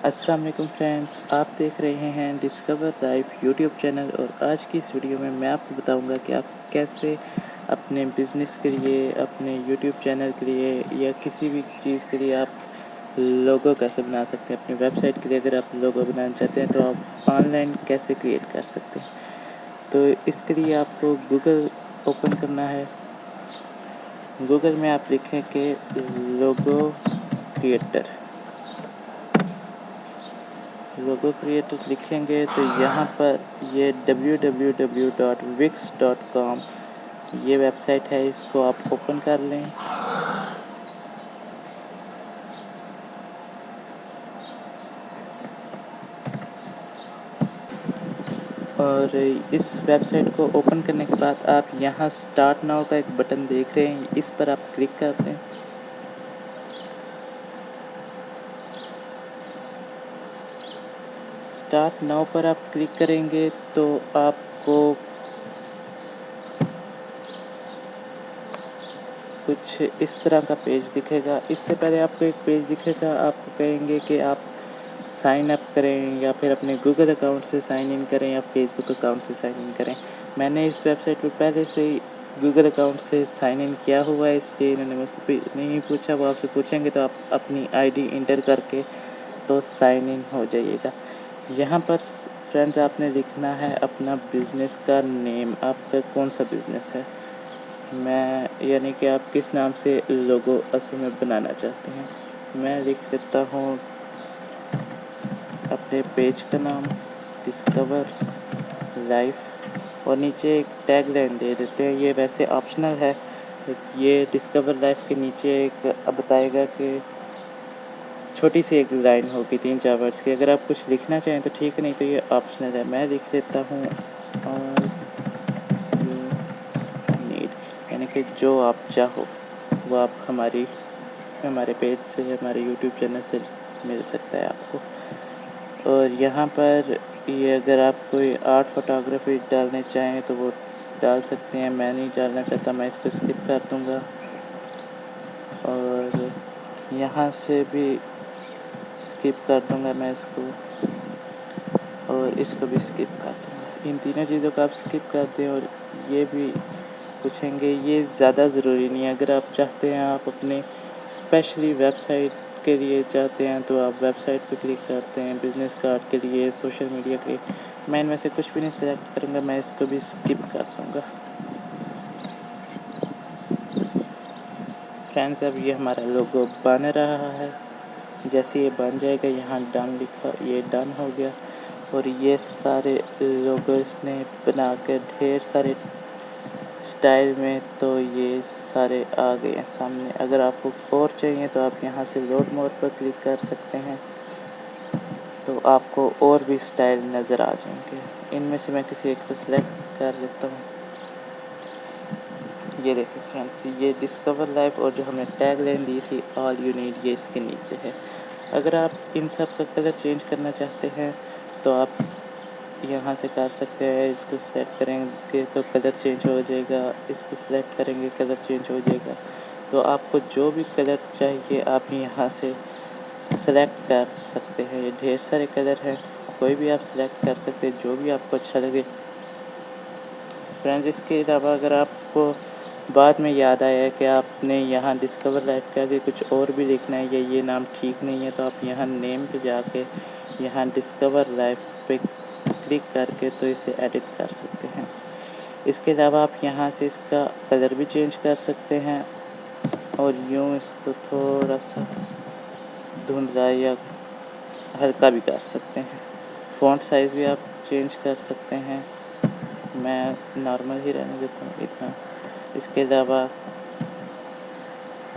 अस्सलाम वालेकुम फ्रेंड्स, आप देख रहे हैं डिस्कवर लाइफ यूट्यूब चैनल। और आज की इस वीडियो में मैं आपको बताऊंगा कि आप कैसे अपने बिज़नेस के लिए, अपने यूट्यूब चैनल के लिए या किसी भी चीज़ के लिए आप लोगो कैसे बना सकते हैं। अपनी वेबसाइट के लिए अगर आप लोगो बनाना चाहते हैं तो आप ऑनलाइन कैसे क्रिएट कर सकते हैं। तो इसके लिए आपको गूगल ओपन करना है। गूगल में आप लिखें कि लोगो क्रिएटर लिखेंगे तो यहाँ पर ये www.wix.com ये वेबसाइट है, इसको आप ओपन कर लें। और इस वेबसाइट को ओपन करने के बाद आप यहाँ स्टार्ट नाउ का एक बटन देख रहे हैं, इस पर आप क्लिक करते हैं। स्टार्ट नाउ पर आप क्लिक करेंगे तो आपको कुछ इस तरह का पेज दिखेगा। इससे पहले आपको एक पेज दिखेगा, आपको कहेंगे कि आप साइन अप करें या फिर अपने गूगल अकाउंट से साइन इन करें या फेसबुक अकाउंट से साइन इन करें। मैंने इस वेबसाइट पर पहले से ही गूगल अकाउंट से साइन इन किया हुआ है, इसलिए इन्होंने मुझसे नहीं पूछा। वो आपसे पूछेंगे तो आप अपनी आईडी इंटर करके तो साइन इन हो जाइएगा। यहाँ पर फ्रेंड्स आपने लिखना है अपना बिज़नेस का नेम, आपका कौन सा बिज़नेस है, मैं यानी कि आप किस नाम से लोगो असल में बनाना चाहते हैं। मैं लिख देता हूँ अपने पेज का नाम डिस्कवर लाइफ और नीचे एक टैग लाइन दे देते हैं। ये वैसे ऑप्शनल है, ये डिस्कवर लाइफ के नीचे एक बताएगा कि छोटी सी एक लाइन होगी 3-4 वर्ड्स की। अगर आप कुछ लिखना चाहें तो ठीक है, नहीं तो ये ऑप्शनल है। मैं लिख देता हूँ और नीड, यानी कि जो आप चाहो वो आप हमारे पेज से, हमारे यूट्यूब चैनल से मिल सकता है आपको। और यहाँ पर ये अगर आप कोई आर्ट फोटोग्राफी डालने चाहें तो वो डाल सकते हैं। मैं नहीं डालना चाहता, मैं इसको स्किप कर दूँगा। और यहाँ से भी स्किप कर दूँगा मैं इसको, और इसको भी स्किप कर दूँगा। इन तीनों चीज़ों को आप स्किप कर दें। और ये भी पूछेंगे, ये ज़्यादा ज़रूरी नहीं है। अगर आप चाहते हैं, आप अपने स्पेशली वेबसाइट के लिए चाहते हैं तो आप वेबसाइट पे क्लिक करते हैं, बिज़नेस कार्ड के लिए, सोशल मीडिया के लिए। मैं इनमें से कुछ भी नहीं सेलेक्ट करूँगा, मैं इसको भी स्किप कर दूँगा। फ्रेंड्स, अब ये हमारा लोगो बन रहा है। जैसे ये बन जाएगा, यहाँ डन लिखा, ये डन हो गया। और ये सारे लोगो इसने बना के ढेर सारे स्टाइल में, तो ये सारे आ गए हैं सामने। अगर आपको और चाहिए तो आप यहाँ से लोड मोर पर क्लिक कर सकते हैं, तो आपको और भी स्टाइल नज़र आ जाएंगे। इनमें से मैं किसी एक को सिलेक्ट कर लेता हूँ। ये देखिए फ्रेंड्स, ये डिस्कवर लाइफ और जो हमने टैग लाइन दी थी ऑल यू नीड, ये इसके नीचे है। अगर आप इन सब का कलर चेंज करना चाहते हैं तो आप यहाँ से कर सकते हैं। इसको सेलेक्ट करेंगे तो कलर चेंज हो जाएगा, इसको सेलेक्ट करेंगे कलर चेंज हो जाएगा। तो आपको जो भी कलर चाहिए आप यहाँ से सेलेक्ट कर सकते हैं। ये ढेर सारे कलर हैं, कोई भी आप सेलेक्ट कर सकते हैं जो भी आपको अच्छा लगे। फ्रेंड्स, इसके अलावा अगर आपको बाद में याद आया है कि आपने यहाँ डिस्कवर लाइफ के आगे कुछ और भी लिखना है या ये नाम ठीक नहीं है, तो आप यहाँ नेम पे जाके यहाँ डिस्कवर लाइफ पे क्लिक करके तो इसे एडिट कर सकते हैं। इसके अलावा आप यहाँ से इसका कलर भी चेंज कर सकते हैं और यूँ इसको थोड़ा सा धुंधला या हल्का भी कर सकते हैं। फ़ॉन्ट साइज़ भी आप चेंज कर सकते हैं, मैं नॉर्मल ही रहने देता हूँ इतना। इसके अलावा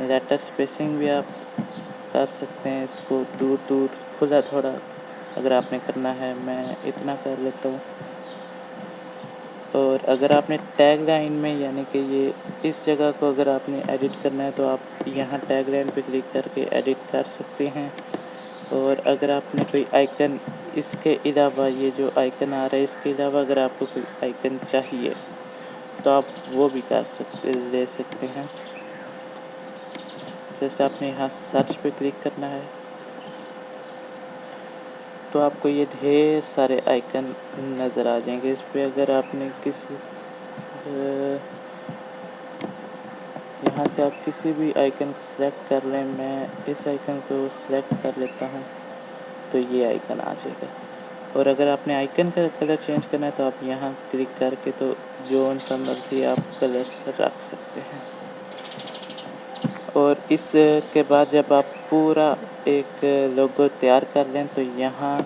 लेटर स्पेसिंग भी आप कर सकते हैं, इसको दूर दूर खुला थोड़ा अगर आपने करना है, मैं इतना कर लेता हूँ। और अगर आपने टैग लाइन में, यानी कि ये इस जगह को अगर आपने एडिट करना है तो आप यहाँ टैग लाइन पर क्लिक करके एडिट कर सकते हैं। और अगर आपने कोई आइकन, इसके अलावा ये जो आइकन आ रहा है, इसके अलावा अगर आपको कोई आइकन चाहिए तो आप वो भी ले सकते हैं। जस्ट आपने यहाँ सर्च पे क्लिक करना है तो आपको ये ढेर सारे आइकन नज़र आ जाएंगे। इस पे अगर आपने यहाँ से आप किसी भी आइकन को सिलेक्ट कर लें, मैं इस आइकन को सिलेक्ट कर लेता हूँ तो ये आइकन आ जाएगा। और अगर आपने आइकन का कलर चेंज करना है तो आप यहाँ क्लिक करके तो जोन सा मर्जी आप कलर रख सकते हैं। और इसके बाद जब आप पूरा एक लोगो तैयार कर लें तो यहाँ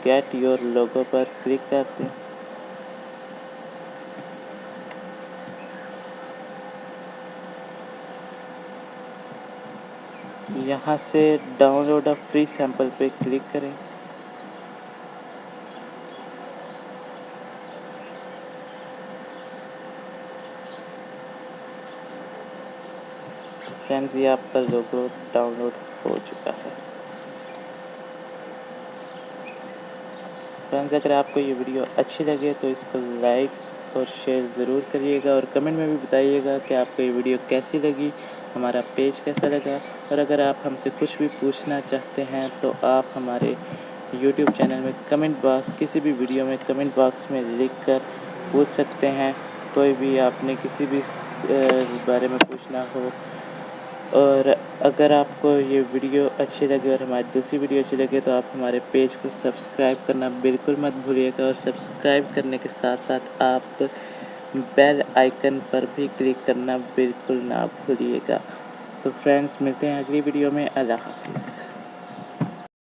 गेट योर लोगो पर क्लिक करते हैं। यहाँ से डाउनलोड अ फ्री सैंपल पे क्लिक करें। फ्रेंड्स, ये आपका लोगो डाउनलोड हो चुका है। फ्रेंड्स, अगर आपको ये वीडियो अच्छी लगे तो इसको लाइक और शेयर ज़रूर करिएगा और कमेंट में भी बताइएगा कि आपको ये वीडियो कैसी लगी, हमारा पेज कैसा लगा। और अगर आप हमसे कुछ भी पूछना चाहते हैं तो आप हमारे यूट्यूब चैनल में कमेंट बॉक्स, किसी भी वीडियो में कमेंट बॉक्स में लिख कर पूछ सकते हैं। कोई भी आपने किसी भी बारे में पूछना हो। और अगर आपको ये वीडियो अच्छी लगे और हमारी दूसरी वीडियो अच्छी लगे तो आप हमारे पेज को सब्सक्राइब करना बिल्कुल मत भूलिएगा। और सब्सक्राइब करने के साथ साथ आप बेल आइकन पर भी क्लिक करना बिल्कुल ना भूलिएगा। तो फ्रेंड्स, मिलते हैं अगली वीडियो में। अल्लाह हाफिज़।